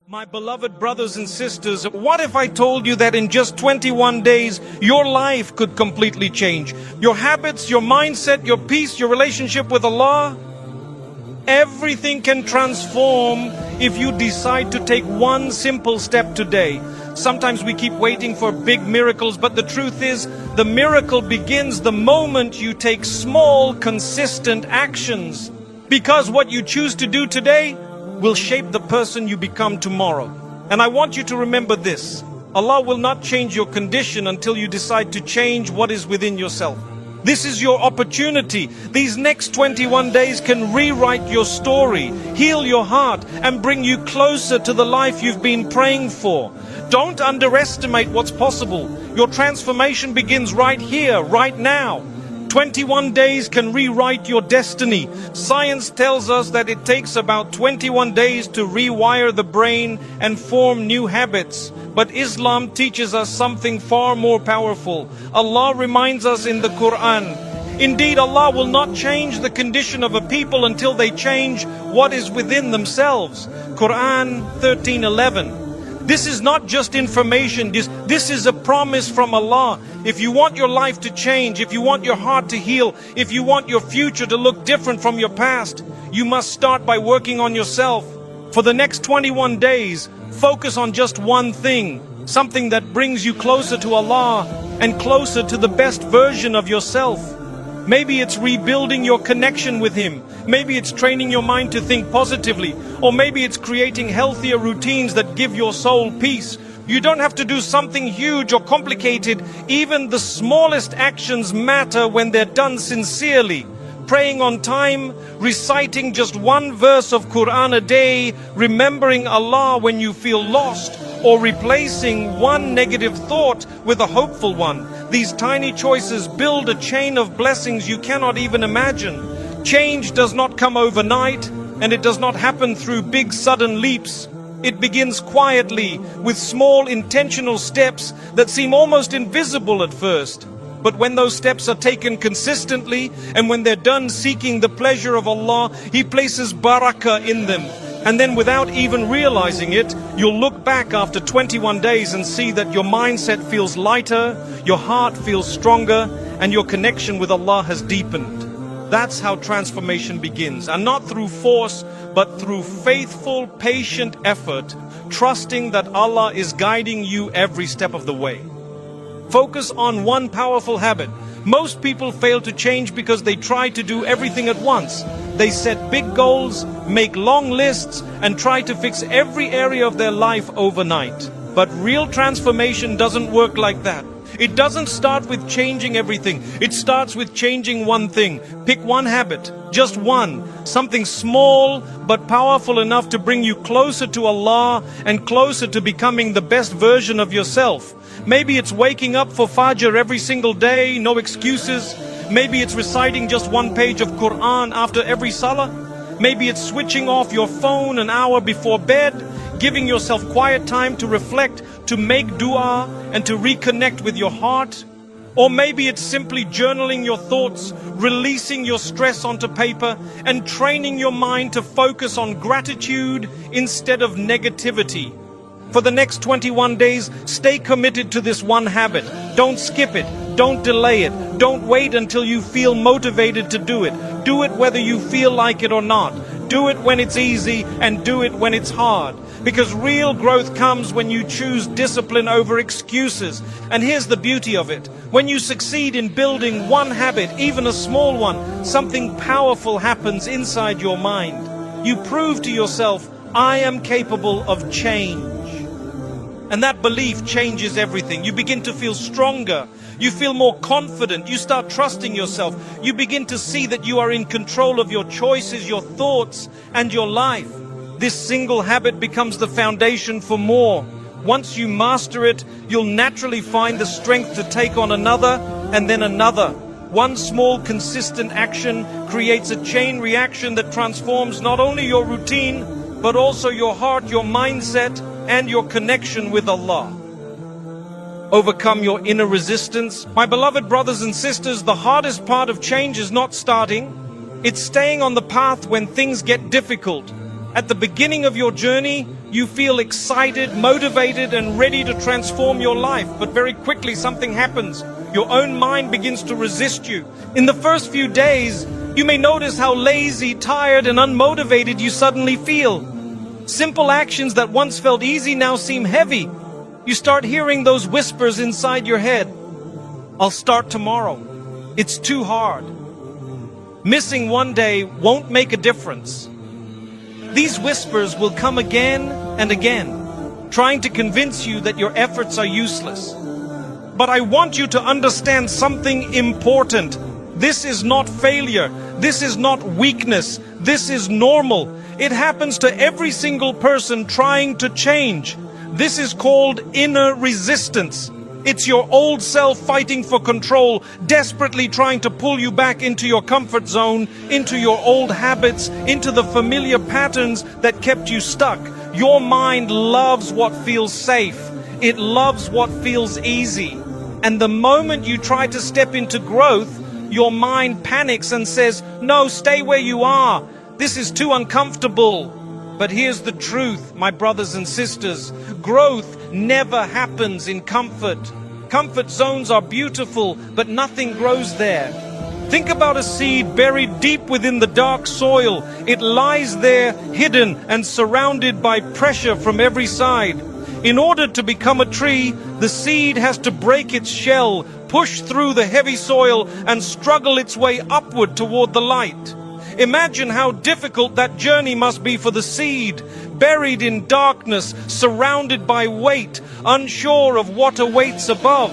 My beloved brothers and sisters, what if I told you that in just 21 days, your life could completely change? Your habits, your mindset, your peace, your relationship with Allah, everything can transform if you decide to take one simple step today. Sometimes we keep waiting for big miracles, but the truth is, the miracle begins the moment you take small, consistent actions. Because what you choose to do today will shape the person you become tomorrow. And I want you to remember this: Allah will not change your condition until you decide to change what is within yourself. This is your opportunity. These next 21 days can rewrite your story, heal your heart, and bring you closer to the life you've been praying for. Don't underestimate what's possible. Your transformation begins right here, right now. 21 days can rewrite your destiny. Science tells us that it takes about 21 days to rewire the brain and form new habits. But Islam teaches us something far more powerful. Allah reminds us in the Quran, indeed Allah will not change the condition of a people until they change what is within themselves. Quran 13:11. This is not just information, this is a promise from Allah. If you want your life to change, if you want your heart to heal, if you want your future to look different from your past, you must start by working on yourself. For the next 21 days, focus on just one thing, something that brings you closer to Allah and closer to the best version of yourself. Maybe it's rebuilding your connection with Him. Maybe it's training your mind to think positively. Or maybe it's creating healthier routines that give your soul peace. You don't have to do something huge or complicated. Even the smallest actions matter when they're done sincerely. Praying on time, reciting just one verse of Quran a day, remembering Allah when you feel lost, or replacing one negative thought with a hopeful one. These tiny choices build a chain of blessings you cannot even imagine. Change does not come overnight, and it does not happen through big sudden leaps. It begins quietly with small intentional steps that seem almost invisible at first. But when those steps are taken consistently, and when they're done seeking the pleasure of Allah, He places barakah in them. And then without even realizing it, you'll look back after 21 days and see that your mindset feels lighter, your heart feels stronger, and your connection with Allah has deepened. That's how transformation begins, and not through force, but through faithful, patient effort, trusting that Allah is guiding you every step of the way. Focus on one powerful habit. Most people fail to change because they try to do everything at once. They set big goals, make long lists, and try to fix every area of their life overnight. But real transformation doesn't work like that. It doesn't start with changing everything. It starts with changing one thing. Pick one habit, just one. Something small but powerful enough to bring you closer to Allah and closer to becoming the best version of yourself. Maybe it's waking up for Fajr every single day, no excuses. Maybe it's reciting just one page of Quran after every Salah. Maybe it's switching off your phone an hour before bed, giving yourself quiet time to reflect, to make dua, and to reconnect with your heart. Or maybe it's simply journaling your thoughts, releasing your stress onto paper, and training your mind to focus on gratitude instead of negativity. For the next 21 days, stay committed to this one habit. Don't skip it. Don't delay it. Don't wait until you feel motivated to do it. Do it whether you feel like it or not. Do it when it's easy and do it when it's hard. Because real growth comes when you choose discipline over excuses. And here's the beauty of it. When you succeed in building one habit, even a small one, something powerful happens inside your mind. You prove to yourself, I am capable of change. And that belief changes everything. You begin to feel stronger. You feel more confident. You start trusting yourself. You begin to see that you are in control of your choices, your thoughts, and your life. This single habit becomes the foundation for more. Once you master it, you'll naturally find the strength to take on another and then another. One small, consistent action creates a chain reaction that transforms not only your routine, but also your heart, your mindset, and your connection with Allah. Overcome your inner resistance. My beloved brothers and sisters, the hardest part of change is not starting. It's staying on the path when things get difficult. At the beginning of your journey, You feel excited, motivated, and ready to transform your life. But very quickly something happens. Your own mind begins to resist you. In the first few days, you may notice how lazy, tired, and unmotivated you suddenly feel. Simple actions that once felt easy now seem heavy. You start hearing those whispers inside your head. I'll start tomorrow. It's too hard. Missing one day won't make a difference. These whispers will come again and again, trying to convince you that your efforts are useless. But I want you to understand something important. This is not failure. This is not weakness. This is normal. It happens to every single person trying to change. This is called inner resistance. It's your old self fighting for control, desperately trying to pull you back into your comfort zone, into your old habits, into the familiar patterns that kept you stuck. Your mind loves what feels safe. It loves what feels easy. And the moment you try to step into growth, your mind panics and says, no, stay where you are. This is too uncomfortable. But here's the truth, my brothers and sisters. Growth never happens in comfort. Comfort zones are beautiful, but nothing grows there. Think about a seed buried deep within the dark soil. It lies there hidden and surrounded by pressure from every side. In order to become a tree, the seed has to break its shell, push through the heavy soil, and struggle its way upward toward the light. Imagine how difficult that journey must be for the seed, buried in darkness, surrounded by weight, unsure of what awaits above.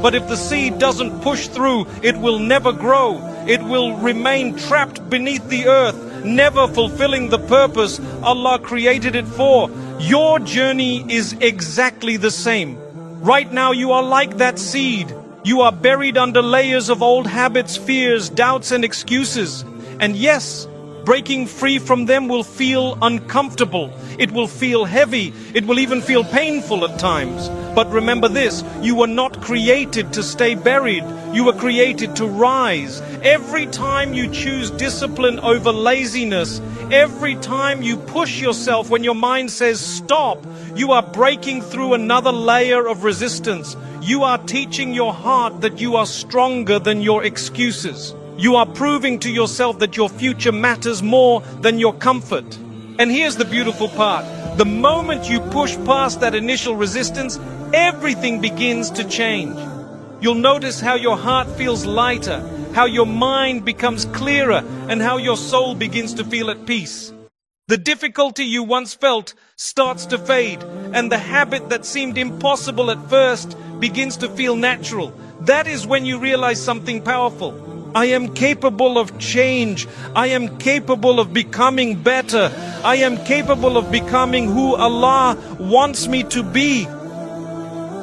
But if the seed doesn't push through, it will never grow. It will remain trapped beneath the earth, never fulfilling the purpose Allah created it for. Your journey is exactly the same. Right now you are like that seed. You are buried under layers of old habits, fears, doubts, and excuses. And yes, breaking free from them will feel uncomfortable. It will feel heavy. It will even feel painful at times. But remember this, you were not created to stay buried. You were created to rise. Every time you choose discipline over laziness, every time you push yourself when your mind says stop, you are breaking through another layer of resistance. You are teaching your heart that you are stronger than your excuses. You are proving to yourself that your future matters more than your comfort. And here's the beautiful part. The moment you push past that initial resistance, everything begins to change. You'll notice how your heart feels lighter, how your mind becomes clearer, and how your soul begins to feel at peace. The difficulty you once felt starts to fade, and the habit that seemed impossible at first begins to feel natural. That is when you realize something powerful. I am capable of change. I am capable of becoming better. I am capable of becoming who Allah wants me to be.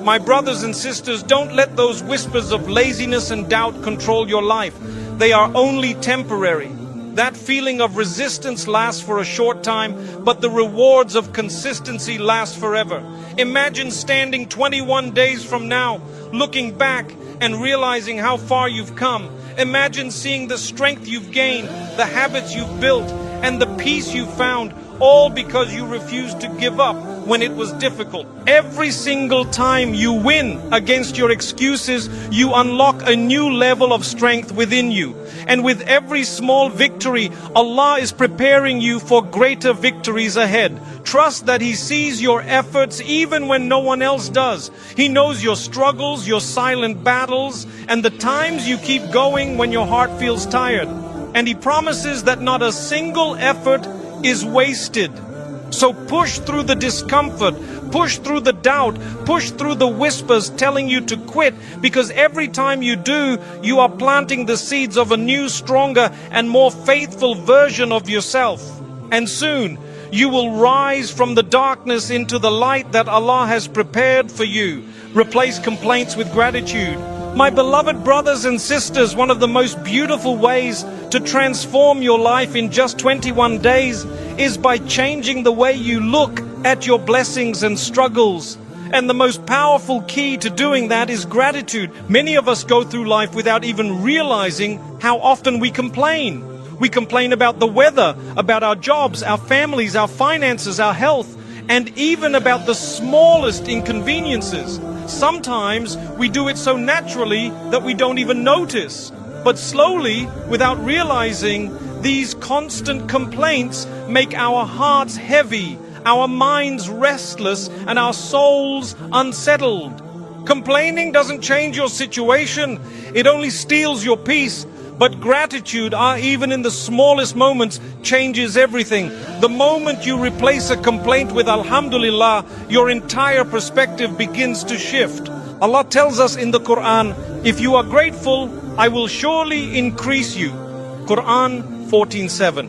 My brothers and sisters, don't let those whispers of laziness and doubt control your life. They are only temporary. That feeling of resistance lasts for a short time, but the rewards of consistency last forever. Imagine standing 21 days from now, looking back and realizing how far you've come. Imagine seeing the strength you've gained, the habits you've built, and the peace you found, all because you refused to give up when it was difficult. Every single time you win against your excuses, you unlock a new level of strength within you. And with every small victory, Allah is preparing you for greater victories ahead. Trust that He sees your efforts even when no one else does. He knows your struggles, your silent battles, and the times you keep going when your heart feels tired. And He promises that not a single effort is wasted. So push through the discomfort, push through the doubt, push through the whispers telling you to quit, because every time you do, you are planting the seeds of a new, stronger, and more faithful version of yourself. And soon, you will rise from the darkness into the light that Allah has prepared for you. Replace complaints with gratitude. My beloved brothers and sisters, one of the most beautiful ways to transform your life in just 21 days is by changing the way you look at your blessings and struggles. And the most powerful key to doing that is gratitude. Many of us go through life without even realizing how often we complain. We complain about the weather, about our jobs, our families, our finances, our health. and even about the smallest inconveniences. Sometimes we do it so naturally that we don't even notice. But slowly, without realizing, these constant complaints make our hearts heavy, our minds restless, and our souls unsettled. Complaining doesn't change your situation, it only steals your peace. But gratitude, even in the smallest moments, changes everything. The moment you replace a complaint with Alhamdulillah, your entire perspective begins to shift. Allah tells us in the Quran, if you are grateful, I will surely increase you. Quran 14:7.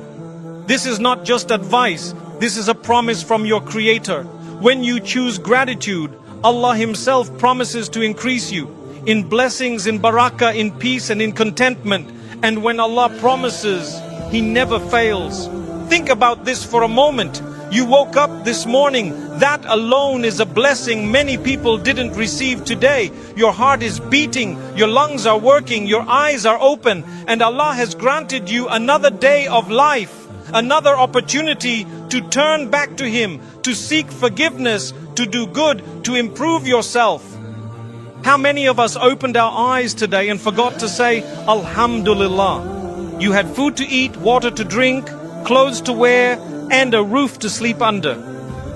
This is not just advice, this is a promise from your Creator. When you choose gratitude, Allah Himself promises to increase you in blessings, in barakah, in peace, and in contentment. And when Allah promises, He never fails. Think about this for a moment. You woke up this morning. That alone is a blessing many people didn't receive today. Your heart is beating, your lungs are working, your eyes are open, and Allah has granted you another day of life, another opportunity to turn back to Him, to seek forgiveness, to do good, to improve yourself. How many of us opened our eyes today and forgot to say, Alhamdulillah? You had food to eat, water to drink, clothes to wear, and a roof to sleep under.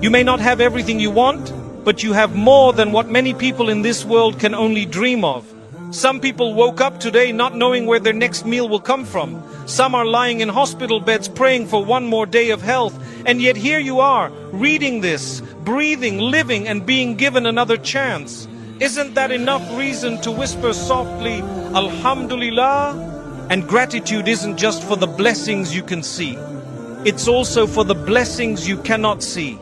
You may not have everything you want, but you have more than what many people in this world can only dream of. Some people woke up today not knowing where their next meal will come from. Some are lying in hospital beds praying for one more day of health. And yet here you are, reading this, breathing, living, and being given another chance. Isn't that enough reason to whisper softly, Alhamdulillah? And gratitude isn't just for the blessings you can see. It's also for the blessings you cannot see.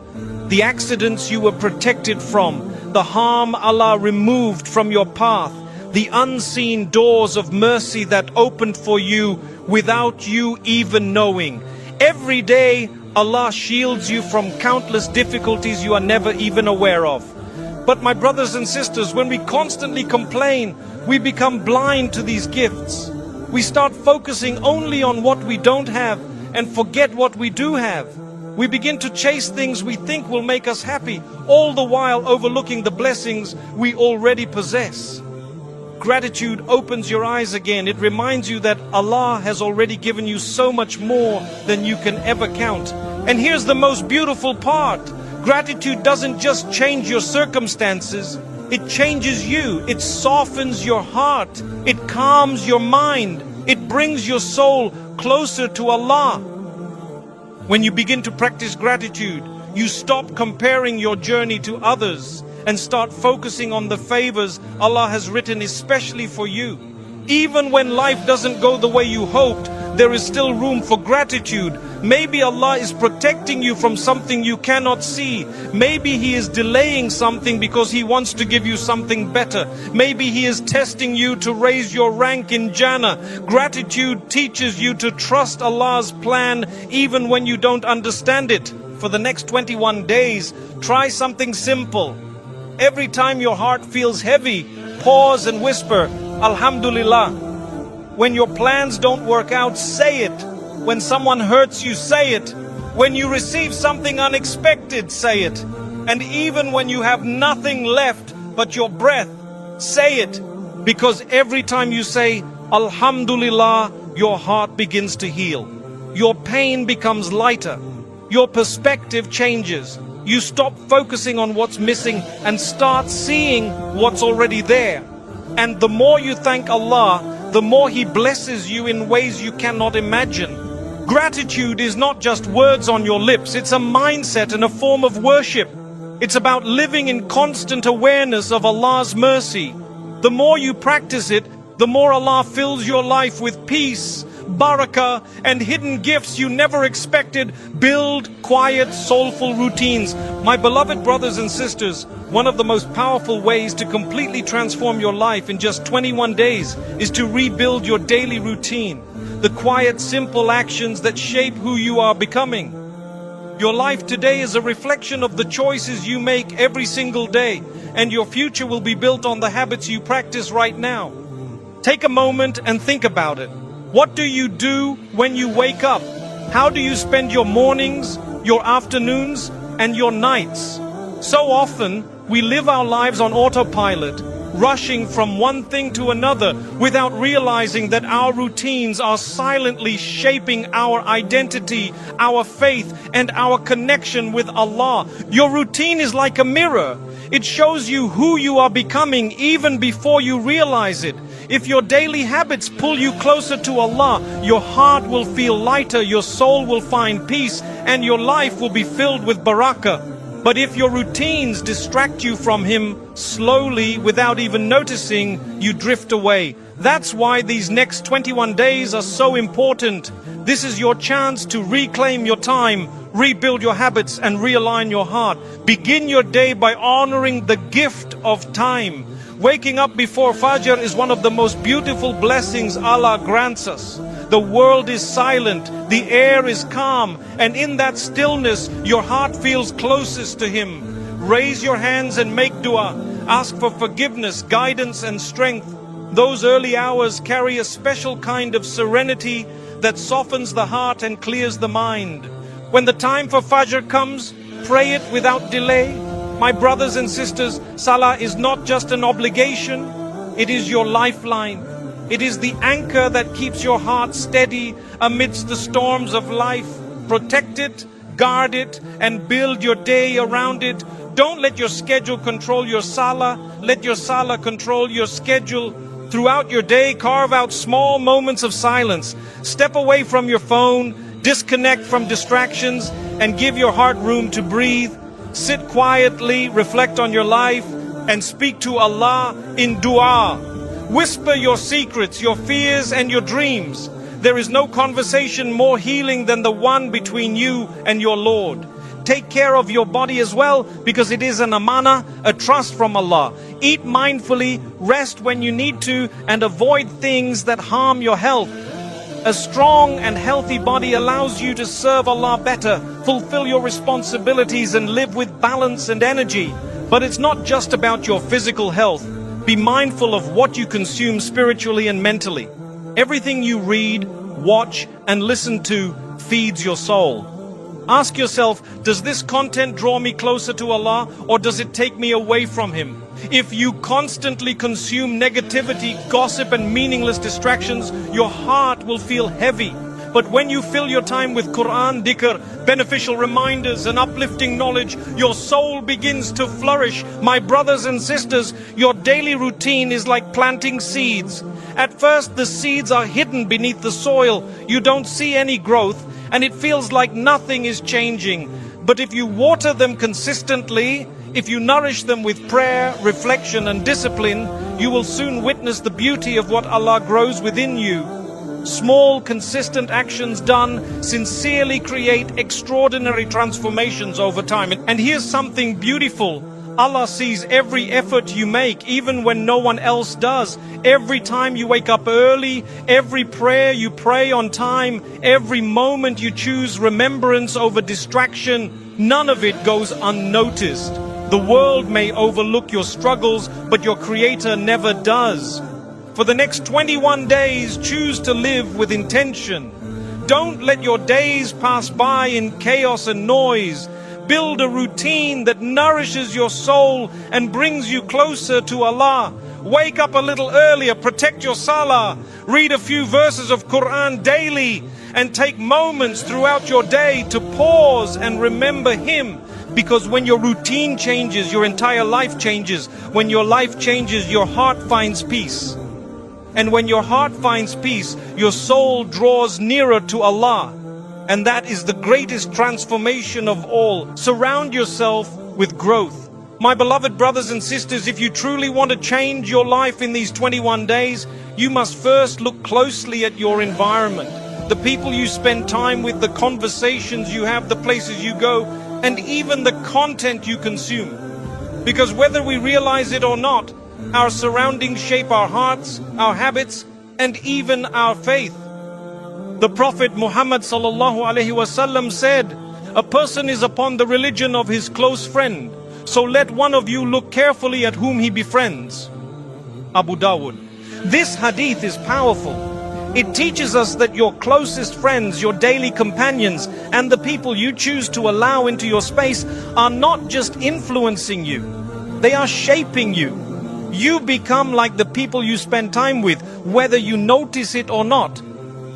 The accidents you were protected from, the harm Allah removed from your path, the unseen doors of mercy that opened for you without you even knowing. Every day, Allah shields you from countless difficulties you are never even aware of. But my brothers and sisters, when we constantly complain, we become blind to these gifts. We start focusing only on what we don't have and forget what we do have. We begin to chase things we think will make us happy, all the while overlooking the blessings we already possess. Gratitude opens your eyes again. It reminds you that Allah has already given you so much more than you can ever count. And here's the most beautiful part. Gratitude doesn't just change your circumstances, it changes you. It softens your heart. It calms your mind. It brings your soul closer to Allah. When you begin to practice gratitude, you stop comparing your journey to others and start focusing on the favors Allah has written especially for you. Even when life doesn't go the way you hoped, there is still room for gratitude. Maybe Allah is protecting you from something you cannot see. Maybe He is delaying something because He wants to give you something better. Maybe He is testing you to raise your rank in Jannah. Gratitude teaches you to trust Allah's plan even when you don't understand it. For the next 21 days, try something simple. Every time your heart feels heavy, pause and whisper, Alhamdulillah. When your plans don't work out, say it. When someone hurts you, say it. When you receive something unexpected, say it. And even when you have nothing left but your breath, say it. Because every time you say, Alhamdulillah, your heart begins to heal. Your pain becomes lighter. Your perspective changes. You stop focusing on what's missing and start seeing what's already there. And the more you thank Allah, the more He blesses you in ways you cannot imagine. Gratitude is not just words on your lips, it's a mindset and a form of worship. It's about living in constant awareness of Allah's mercy. The more you practice it, the more Allah fills your life with peace, barakah, and hidden gifts you never expected. Build quiet, soulful routines. My beloved brothers and sisters, one of the most powerful ways to completely transform your life in just 21 days is to rebuild your daily routine. The quiet, simple actions that shape who you are becoming. Your life today is a reflection of the choices you make every single day, and your future will be built on the habits you practice right now. Take a moment and think about it. What do you do when you wake up? How do you spend your mornings, your afternoons, and your nights. So often, we live our lives on autopilot, rushing from one thing to another without realizing that our routines are silently shaping our identity, our faith, and our connection with Allah. Your routine is like a mirror. It shows you who you are becoming even before you realize it. If your daily habits pull you closer to Allah, your heart will feel lighter, your soul will find peace, and your life will be filled with barakah. But if your routines distract you from Him, slowly, without even noticing, you drift away. That's why these next 21 days are so important. This is your chance to reclaim your time, rebuild your habits, and realign your heart. Begin your day by honoring the gift of time. Waking up before Fajr is one of the most beautiful blessings Allah grants us. The world is silent, the air is calm, and in that stillness, your heart feels closest to Him. Raise your hands and make dua. Ask for forgiveness, guidance, and strength. Those early hours carry a special kind of serenity that softens the heart and clears the mind. When the time for Fajr comes, pray it without delay. My brothers and sisters, Salah is not just an obligation, it is your lifeline. It is the anchor that keeps your heart steady amidst the storms of life. Protect it, guard it, and build your day around it. Don't let your schedule control your Salah. Let your Salah control your schedule. Throughout your day, carve out small moments of silence. Step away from your phone, disconnect from distractions, and give your heart room to breathe. Sit quietly, reflect on your life, and speak to Allah in dua. Whisper your secrets, your fears, and your dreams. There is no conversation more healing than the one between you and your Lord. Take care of your body as well, because it is an amana, a trust from Allah. Eat mindfully, rest when you need to, and avoid things that harm your health. A strong and healthy body allows you to serve Allah better, fulfill your responsibilities, and live with balance and energy. But it's not just about your physical health. Be mindful of what you consume spiritually and mentally. Everything you read, watch, and listen to feeds your soul. Ask yourself, does this content draw me closer to Allah, or does it take me away from Him? If you constantly consume negativity, gossip, and meaningless distractions, your heart will feel heavy. But when you fill your time with Quran, dhikr, beneficial reminders, and uplifting knowledge, your soul begins to flourish. My brothers and sisters, your daily routine is like planting seeds. At first, the seeds are hidden beneath the soil. You don't see any growth, and it feels like nothing is changing. But if you water them consistently, if you nourish them with prayer, reflection, and discipline, you will soon witness the beauty of what Allah grows within you. Small, consistent actions done sincerely create extraordinary transformations over time. And here's something beautiful. Allah sees every effort you make, even when no one else does. Every time you wake up early, every prayer you pray on time, every moment you choose remembrance over distraction, none of it goes unnoticed. The world may overlook your struggles, but your Creator never does. For the next 21 days, choose to live with intention. Don't let your days pass by in chaos and noise. Build a routine that nourishes your soul and brings you closer to Allah. Wake up a little earlier, protect your salah, read a few verses of Quran daily, and take moments throughout your day to pause and remember Him. Because when your routine changes, your entire life changes. When your life changes, your heart finds peace. And when your heart finds peace, your soul draws nearer to Allah. And that is the greatest transformation of all. Surround yourself with growth. My beloved brothers and sisters, if you truly want to change your life in these 21 days, you must first look closely at your environment. The people you spend time with, the conversations you have, the places you go, and even the content you consume. Because whether we realize it or not, our surroundings shape our hearts, our habits, and even our faith. The Prophet Muhammad ﷺ said, a person is upon the religion of his close friend, so let one of you look carefully at whom he befriends. Abu Dawud. This hadith is powerful. It teaches us that your closest friends, your daily companions, and the people you choose to allow into your space are not just influencing you, they are shaping you. You become like the people you spend time with, whether you notice it or not.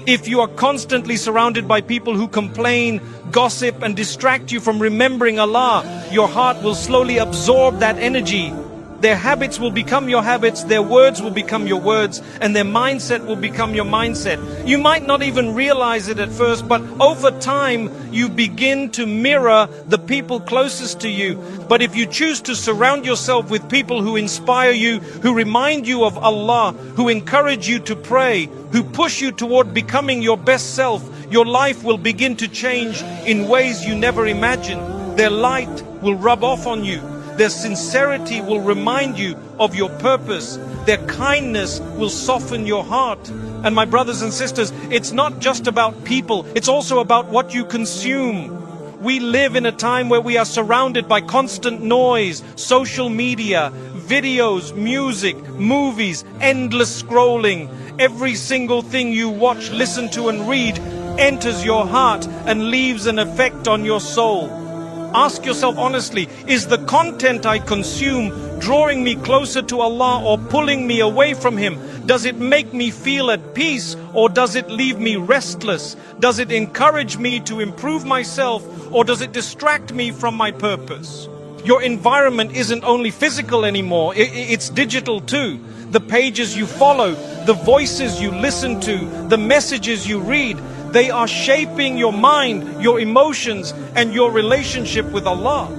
If you are constantly surrounded by people who complain, gossip, and distract you from remembering Allah, your heart will slowly absorb that energy. Their habits will become your habits, their words will become your words, and their mindset will become your mindset. You might not even realize it at first, but over time, you begin to mirror the people closest to you. But if you choose to surround yourself with people who inspire you, who remind you of Allah, who encourage you to pray, who push you toward becoming your best self, your life will begin to change in ways you never imagined. Their light will rub off on you. Their sincerity will remind you of your purpose. Their kindness will soften your heart. And my brothers and sisters, it's not just about people, it's also about what you consume. We live in a time where we are surrounded by constant noise, social media, videos, music, movies, endless scrolling. Every single thing you watch, listen to, and read enters your heart and leaves an effect on your soul. Ask yourself honestly, is the content I consume drawing me closer to Allah or pulling me away from Him? Does it make me feel at peace or does it leave me restless? Does it encourage me to improve myself or does it distract me from my purpose? Your environment isn't only physical anymore, it's digital too. The pages you follow, the voices you listen to, the messages you read, they are shaping your mind, your emotions, and your relationship with Allah.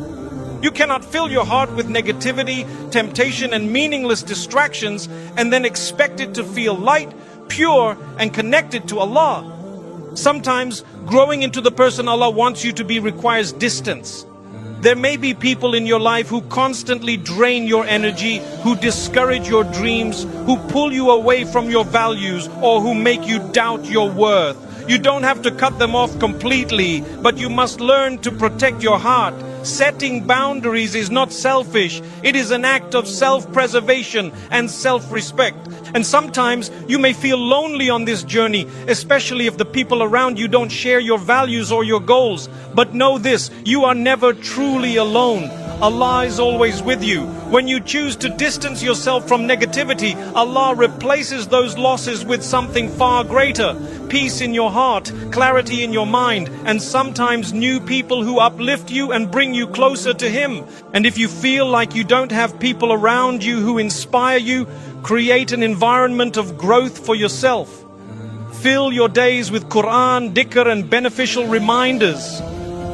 You cannot fill your heart with negativity, temptation, and meaningless distractions and then expect it to feel light, pure, and connected to Allah. Sometimes growing into the person Allah wants you to be requires distance. There may be people in your life who constantly drain your energy, who discourage your dreams, who pull you away from your values, or who make you doubt your worth. You don't have to cut them off completely, but you must learn to protect your heart. Setting boundaries is not selfish. It is an act of self-preservation and self-respect. And sometimes you may feel lonely on this journey, especially if the people around you don't share your values or your goals. But know this, you are never truly alone. Allah is always with you. When you choose to distance yourself from negativity, Allah replaces those losses with something far greater. Peace in your heart, clarity in your mind, and sometimes new people who uplift you and bring you closer to Him. And if you feel like you don't have people around you who inspire you, create an environment of growth for yourself. Fill your days with Quran, dhikr, and beneficial reminders.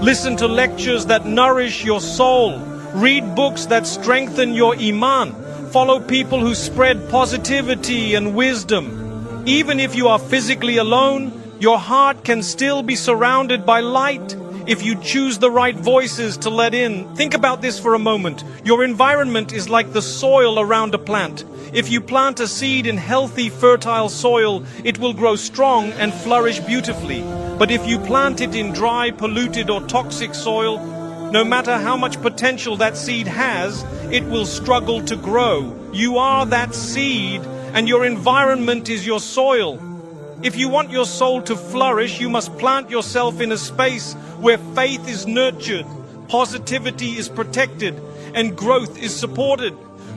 Listen to lectures that nourish your soul. Read books that strengthen your iman. Follow people who spread positivity and wisdom. Even if you are physically alone, your heart can still be surrounded by light if you choose the right voices to let in. Think about this for a moment. Your environment is like the soil around a plant. If you plant a seed in healthy, fertile soil, it will grow strong and flourish beautifully. But if you plant it in dry, polluted, or toxic soil, no matter how much potential that seed has, it will struggle to grow. You are that seed, and your environment is your soil. If you want your soul to flourish, you must plant yourself in a space where faith is nurtured, positivity is protected, and growth is supported.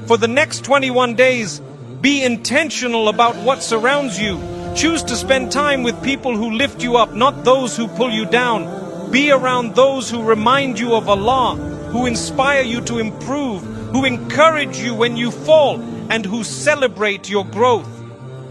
For the next 21 days, be intentional about what surrounds you. Choose to spend time with people who lift you up, not those who pull you down. Be around those who remind you of Allah, who inspire you to improve, who encourage you when you fall, and who celebrate your growth.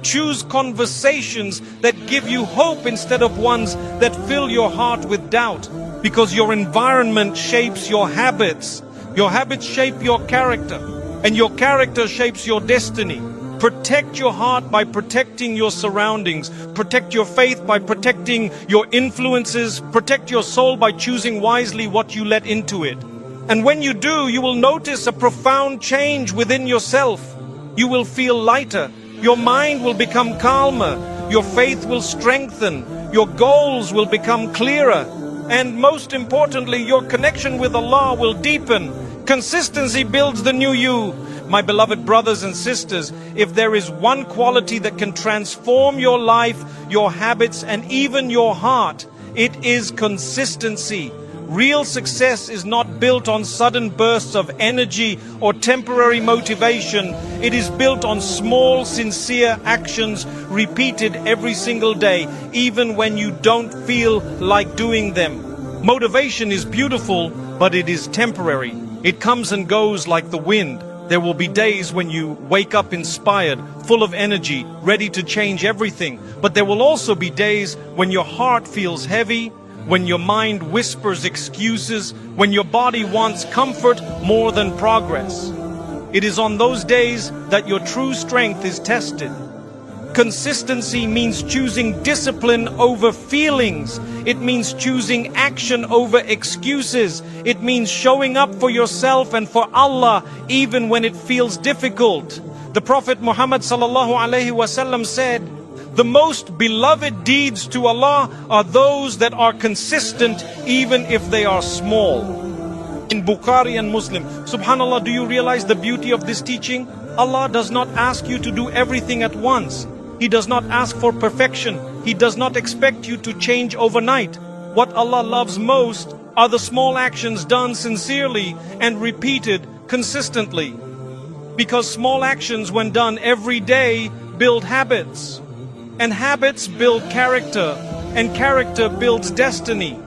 Choose conversations that give you hope instead of ones that fill your heart with doubt, because your environment shapes your habits. Your habits shape your character, and your character shapes your destiny. Protect your heart by protecting your surroundings. Protect your faith by protecting your influences. Protect your soul by choosing wisely what you let into it. And when you do, you will notice a profound change within yourself. You will feel lighter. Your mind will become calmer. Your faith will strengthen. Your goals will become clearer. And most importantly, your connection with Allah will deepen. Consistency builds the new you. My beloved brothers and sisters, if there is one quality that can transform your life, your habits, and even your heart, it is consistency. Real success is not built on sudden bursts of energy or temporary motivation. It is built on small, sincere actions repeated every single day, even when you don't feel like doing them. Motivation is beautiful, but it is temporary. It comes and goes like the wind. There will be days when you wake up inspired, full of energy, ready to change everything. But there will also be days when your heart feels heavy, when your mind whispers excuses, when your body wants comfort more than progress. It is on those days that your true strength is tested. Consistency means choosing discipline over feelings. It means choosing action over excuses. It means showing up for yourself and for Allah even when it feels difficult. The Prophet Muhammad ﷺ said, "The most beloved deeds to Allah are those that are consistent even if they are small." In Bukhari and Muslim. Subhanallah, do you realize the beauty of this teaching? Allah does not ask you to do everything at once. He does not ask for perfection. He does not expect you to change overnight. What Allah loves most are the small actions done sincerely and repeated consistently. Because small actions, when done every day, build habits. And habits build character. And character builds destiny.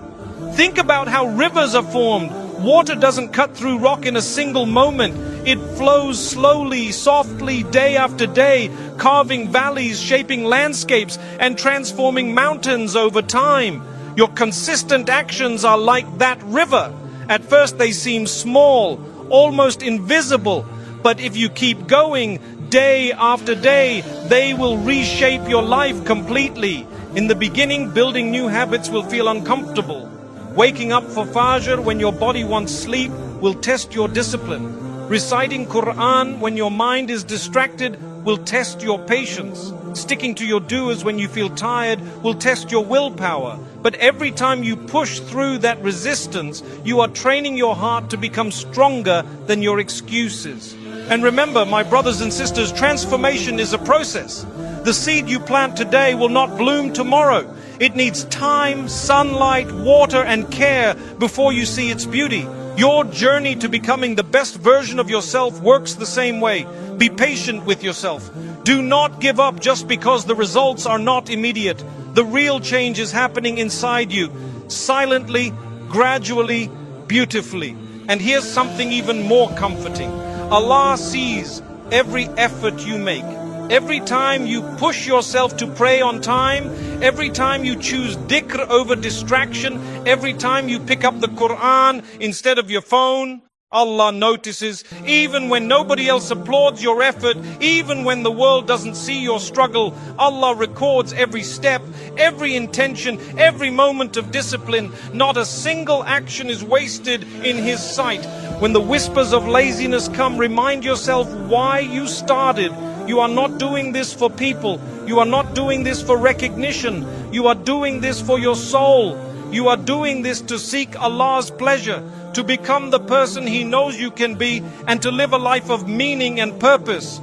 Think about how rivers are formed. Water doesn't cut through rock in a single moment. It flows slowly, softly, day after day, carving valleys, shaping landscapes, and transforming mountains over time. Your consistent actions are like that river. At first they seem small, almost invisible, but if you keep going, day after day, they will reshape your life completely. In the beginning, building new habits will feel uncomfortable. Waking up for Fajr when your body wants sleep will test your discipline. Reciting Quran when your mind is distracted will test your patience. Sticking to your du'as when you feel tired will test your willpower. But every time you push through that resistance, you are training your heart to become stronger than your excuses. And remember, my brothers and sisters, transformation is a process. The seed you plant today will not bloom tomorrow. It needs time, sunlight, water, and care before you see its beauty. Your journey to becoming the best version of yourself works the same way. Be patient with yourself. Do not give up just because the results are not immediate. The real change is happening inside you, silently, gradually, beautifully. And here's something even more comforting. Allah sees every effort you make. Every time you push yourself to pray on time, every time you choose dhikr over distraction, every time you pick up the Quran instead of your phone, Allah notices. Even when nobody else applauds your effort, even when the world doesn't see your struggle, Allah records every step, every intention, every moment of discipline. Not a single action is wasted in His sight. When the whispers of laziness come, remind yourself why you started. You are not doing this for people. You are not doing this for recognition. You are doing this for your soul. You are doing this to seek Allah's pleasure, to become the person He knows you can be, and to live a life of meaning and purpose.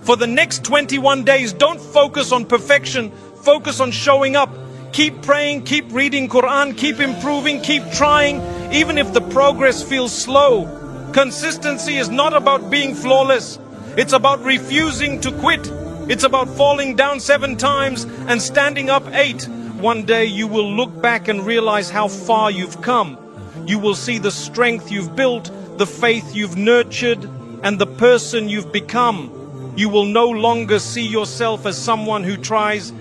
For the next 21 days, don't focus on perfection. Focus on showing up. Keep praying, keep reading Quran, keep improving, keep trying, even if the progress feels slow. Consistency is not about being flawless. It's about refusing to quit. It's about falling down 7 times and standing up 8. One day you will look back and realize how far you've come. You will see the strength you've built, the faith you've nurtured, and the person you've become. You will no longer see yourself as someone who tries.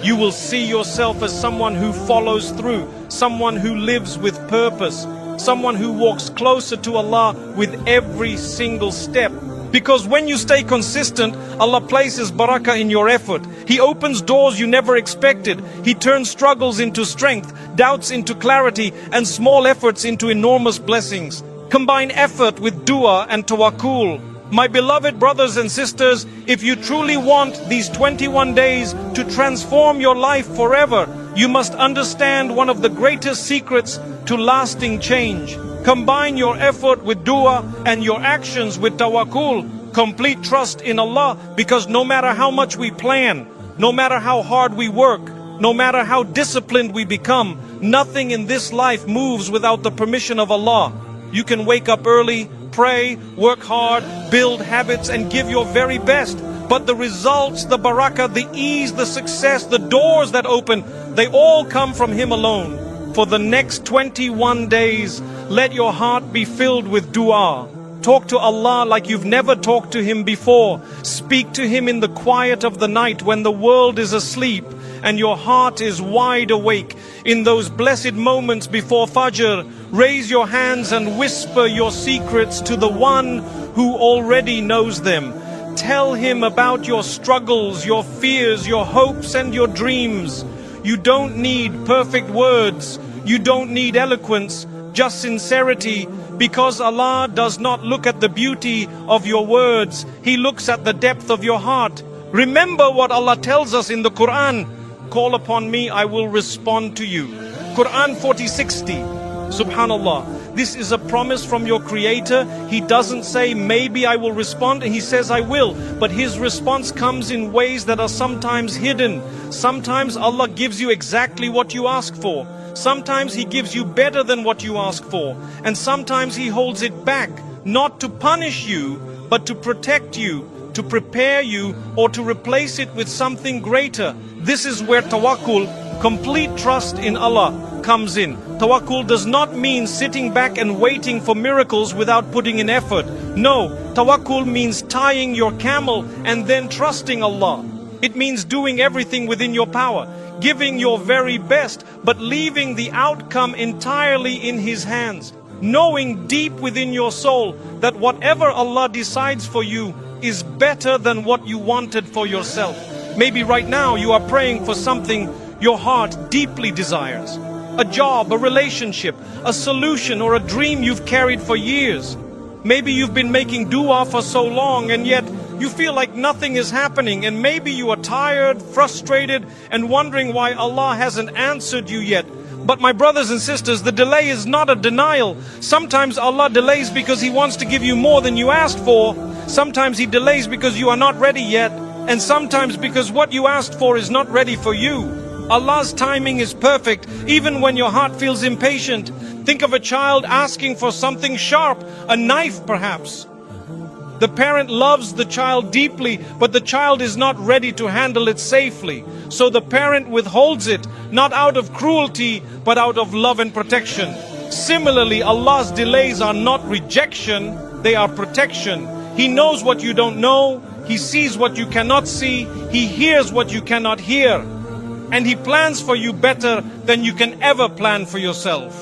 You will see yourself as someone who follows through, someone who lives with purpose, someone who walks closer to Allah with every single step. Because when you stay consistent, Allah places barakah in your effort. He opens doors you never expected. He turns struggles into strength, doubts into clarity, and small efforts into enormous blessings. Combine effort with dua and tawakkul. My beloved brothers and sisters, if you truly want these 21 days to transform your life forever, you must understand one of the greatest secrets to lasting change. Combine your effort with dua and your actions with tawakkul. complete trust in Allah, because no matter how much we plan, no matter how hard we work, no matter how disciplined we become, nothing in this life moves without the permission of Allah. You can wake up early, pray, work hard, build habits, and give your very best. But the results, the barakah, the ease, the success, the doors that open, they all come from Him alone. For the next 21 days, let your heart be filled with dua. Talk to Allah like you've never talked to Him before. Speak to Him in the quiet of the night when the world is asleep and your heart is wide awake. In those blessed moments before Fajr, raise your hands and whisper your secrets to the One who already knows them. Tell Him about your struggles, your fears, your hopes and your dreams. You don't need perfect words. You don't need eloquence, just sincerity, because Allah does not look at the beauty of your words. He looks at the depth of your heart. Remember what Allah tells us in the Quran. Call upon me, I will respond to you. Quran 40:60. Subhanallah. This is a promise from your Creator. He doesn't say, maybe I will respond. He says, I will. But His response comes in ways that are sometimes hidden. Sometimes Allah gives you exactly what you ask for. Sometimes He gives you better than what you ask for. And sometimes He holds it back, not to punish you, but to protect you, to prepare you, or to replace it with something greater. This is where tawakkul, complete trust in Allah, comes in. Tawakkul does not mean sitting back and waiting for miracles without putting in effort. No, tawakkul means tying your camel and then trusting Allah. It means doing everything within your power, giving your very best, but leaving the outcome entirely in His hands. Knowing deep within your soul that whatever Allah decides for you is better than what you wanted for yourself. Maybe right now you are praying for something your heart deeply desires. A job, a relationship, a solution, or a dream you've carried for years. Maybe you've been making dua for so long and yet you feel like nothing is happening, and maybe you are tired, frustrated, and wondering why Allah hasn't answered you yet. But my brothers and sisters, the delay is not a denial. Sometimes Allah delays because He wants to give you more than you asked for. Sometimes He delays because you are not ready yet. And sometimes because what you asked for is not ready for you. Allah's timing is perfect, even when your heart feels impatient. Think of a child asking for something sharp, a knife perhaps. The parent loves the child deeply, but the child is not ready to handle it safely. So the parent withholds it, not out of cruelty, but out of love and protection. Similarly, Allah's delays are not rejection, they are protection. He knows what you don't know, He sees what you cannot see, He hears what you cannot hear. And He plans for you better than you can ever plan for yourself.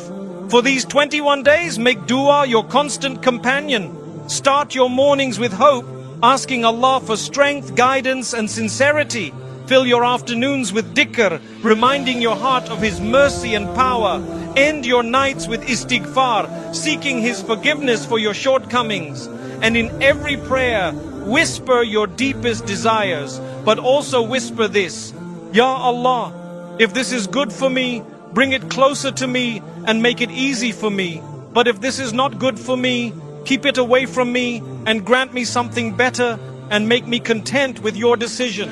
For these 21 days, make dua your constant companion. Start your mornings with hope, asking Allah for strength, guidance, and sincerity. Fill your afternoons with dhikr, reminding your heart of His mercy and power. End your nights with istighfar, seeking His forgiveness for your shortcomings. And in every prayer, whisper your deepest desires, but also whisper this: Ya Allah, if this is good for me, bring it closer to me and make it easy for me. But if this is not good for me, keep it away from me and grant me something better and make me content with your decision.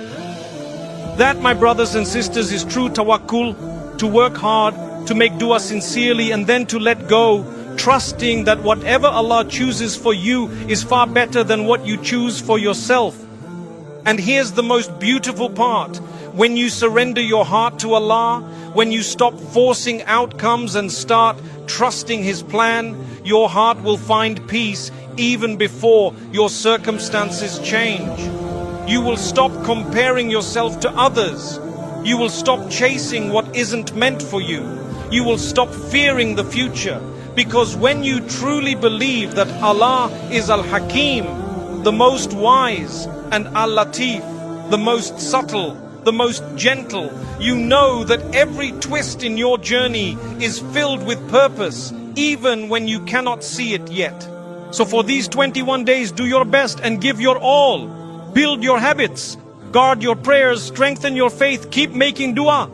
That, my brothers and sisters, is true tawakkul, to work hard, to make dua sincerely, and then to let go, trusting that whatever Allah chooses for you is far better than what you choose for yourself. And here's the most beautiful part. When you surrender your heart to Allah, when you stop forcing outcomes and start trusting His plan, your heart will find peace even before your circumstances change. You will stop comparing yourself to others. You will stop chasing what isn't meant for you. You will stop fearing the future. Because when you truly believe that Allah is Al-Hakim, the most wise, and Al-Latif, the most subtle, the most gentle, you know that every twist in your journey is filled with purpose, even when you cannot see it yet. So for these 21 days, do your best and give your all. Build your habits, guard your prayers, strengthen your faith, keep making dua.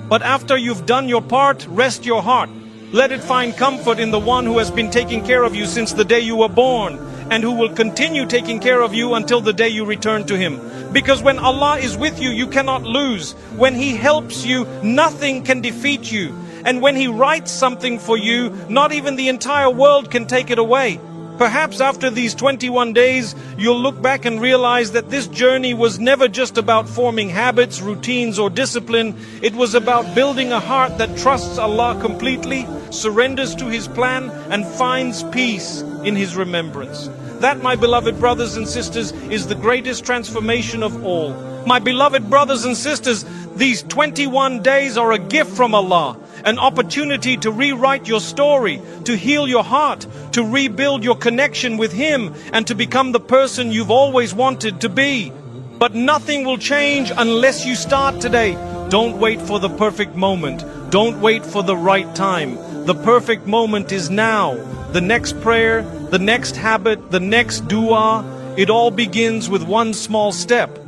But after you've done your part, rest your heart. Let it find comfort in the One who has been taking care of you since the day you were born. and who will continue taking care of you until the day you return to Him. Because when Allah is with you, you cannot lose. When He helps you, nothing can defeat you. And when He writes something for you, not even the entire world can take it away. Perhaps after these 21 days, you'll look back and realize that this journey was never just about forming habits, routines, or discipline. It was about building a heart that trusts Allah completely, surrenders to His plan, and finds peace in His remembrance. That, my beloved brothers and sisters, is the greatest transformation of all. My beloved brothers and sisters, these 21 days are a gift from Allah, an opportunity to rewrite your story, to heal your heart, to rebuild your connection with Him, and to become the person you've always wanted to be. But nothing will change unless you start today. Don't wait for the perfect moment. Don't wait for the right time. The perfect moment is now. The next prayer, the next habit, the next dua, it all begins with one small step.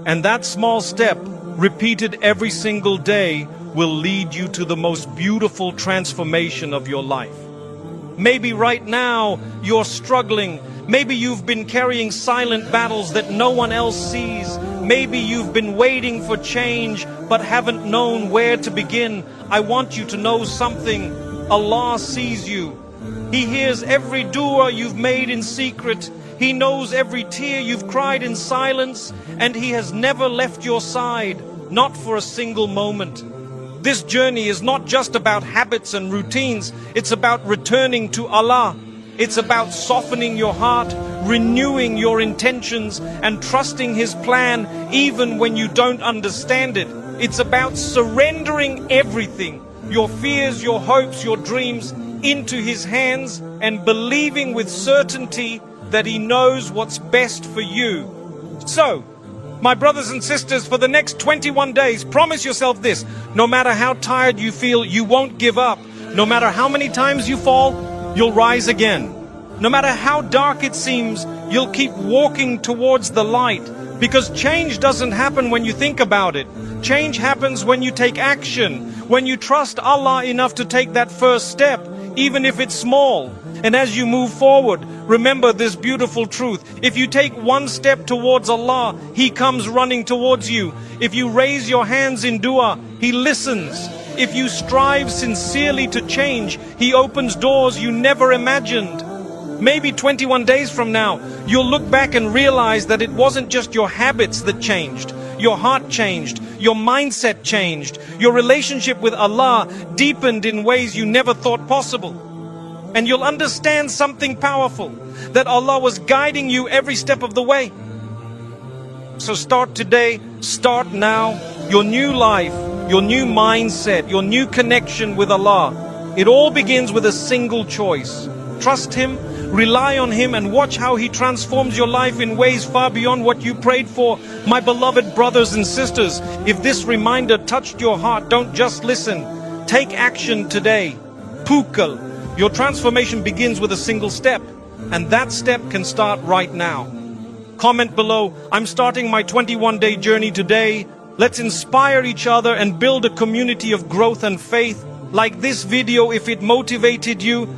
And that small step, repeated every single day, will lead you to the most beautiful transformation of your life. Maybe right now you're struggling. Maybe you've been carrying silent battles that no one else sees. Maybe you've been waiting for change but haven't known where to begin. I want you to know something. Allah sees you. He hears every dua you've made in secret. He knows every tear you've cried in silence, and He has never left your side, not for a single moment. This journey is not just about habits and routines. It's about returning to Allah. It's about softening your heart, renewing your intentions, and trusting His plan even when you don't understand it. It's about surrendering everything, your fears, your hopes, your dreams, into His hands, and believing with certainty that He knows what's best for you. So, my brothers and sisters, for the next 21 days, promise yourself this: no matter how tired you feel, you won't give up. No matter how many times you fall, you'll rise again. No matter how dark it seems, you'll keep walking towards the light. Because change doesn't happen when you think about it. Change happens when you take action, when you trust Allah enough to take that first step, even if it's small. And as you move forward, remember this beautiful truth. If you take one step towards Allah, He comes running towards you. If you raise your hands in dua, He listens. If you strive sincerely to change, He opens doors you never imagined. Maybe 21 days from now, you'll look back and realize that it wasn't just your habits that changed. Your heart changed, your mindset changed, your relationship with Allah deepened in ways you never thought possible. And you'll understand something powerful, that Allah was guiding you every step of the way. So start today, start now, your new life, your new mindset, your new connection with Allah. It all begins with a single choice. Trust Him, rely on Him, and watch how He transforms your life in ways far beyond what you prayed for. My beloved brothers and sisters, if this reminder touched your heart, don't just listen. Take action today. Pukal. Your transformation begins with a single step, and that step can start right now. Comment below, I'm starting my 21-day journey today. Let's inspire each other and build a community of growth and faith. Like this video, if it motivated you,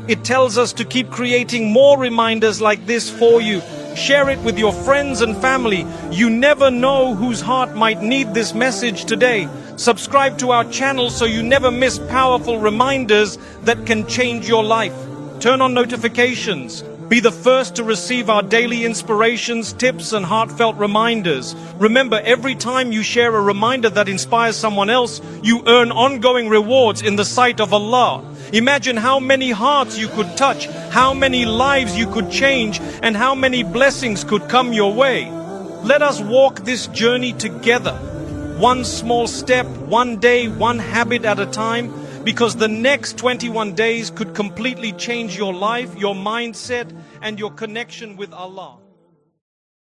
it tells us to keep creating more reminders like this for you. Share it with your friends and family. You never know whose heart might need this message today. Subscribe to our channel so you never miss powerful reminders that can change your life. Turn on notifications. Be the first to receive our daily inspirations, tips, and heartfelt reminders. Remember, every time you share a reminder that inspires someone else, you earn ongoing rewards in the sight of Allah. Imagine how many hearts you could touch, how many lives you could change, and how many blessings could come your way. Let us walk this journey together. One small step, one day, one habit at a time, because the next 21 days could completely change your life, your mindset, and your connection with Allah.